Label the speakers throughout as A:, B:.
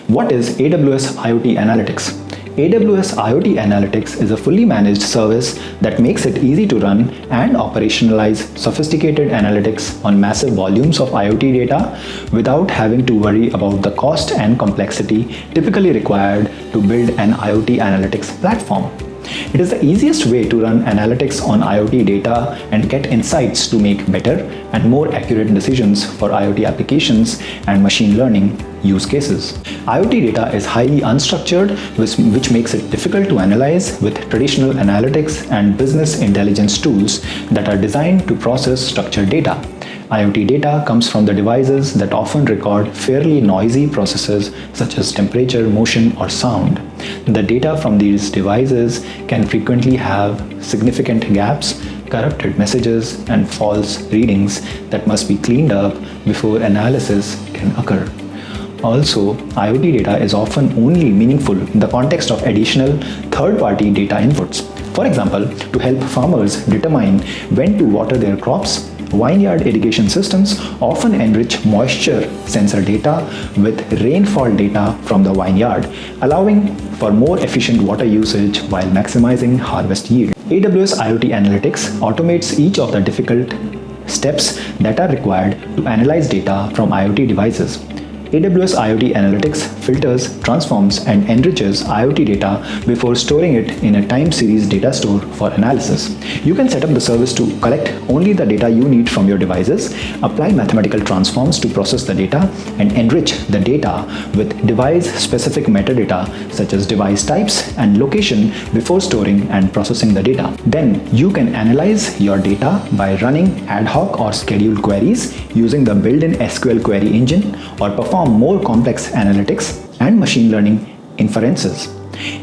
A: What is AWS IoT Analytics? AWS IoT Analytics is a fully managed service that makes it easy to run and operationalize sophisticated analytics on massive volumes of IoT data without having to worry about the cost and complexity typically required to build an IoT analytics platform. It is the easiest way to run analytics on IoT data and get insights to make better and more accurate decisions for IoT applications and machine learning use cases. IoT data is highly unstructured, which makes it difficult to analyze with traditional analytics and business intelligence tools that are designed to process structured data. IoT data comes from the devices that often record fairly noisy processes such as temperature, motion, or sound. The data from these devices can frequently have significant gaps, corrupted messages, and false readings that must be cleaned up before analysis can occur. Also, IoT data is often only meaningful in the context of additional third-party data inputs. For example, to help farmers determine when to water their crops, vineyard irrigation systems often enrich moisture sensor data with rainfall data from the vineyard, allowing for more efficient water usage while maximizing harvest yield. AWS IoT Analytics automates each of the difficult steps that are required to analyze data from IoT devices. AWS IoT Analytics filters, transforms, and enriches IoT data before storing it in a time series data store for analysis. You can set up the service to collect only the data you need from your devices, apply mathematical transforms to process the data, and enrich the data with device-specific metadata such as device types and location before storing and processing the data. Then you can analyze your data by running ad hoc or scheduled queries using the built-in SQL query engine or perform more complex analytics and machine learning inferences.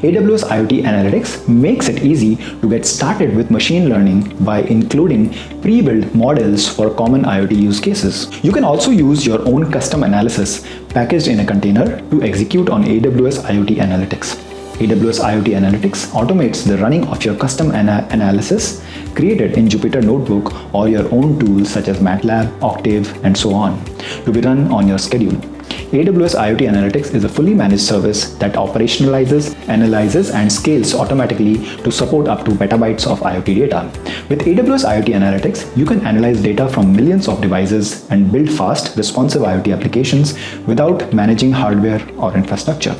A: AWS IoT Analytics makes it easy to get started with machine learning by including pre-built models for common IoT use cases. You can also use your own custom analysis packaged in a container to execute on AWS IoT Analytics. AWS IoT Analytics automates the running of your custom analysis created in Jupyter Notebook or your own tools such as MATLAB, Octave, and so on to be run on your schedule. AWS IoT Analytics is a fully managed service that operationalizes, analyzes, and scales automatically to support up to petabytes of IoT data. With AWS IoT Analytics, you can analyze data from millions of devices and build fast, responsive IoT applications without managing hardware or infrastructure.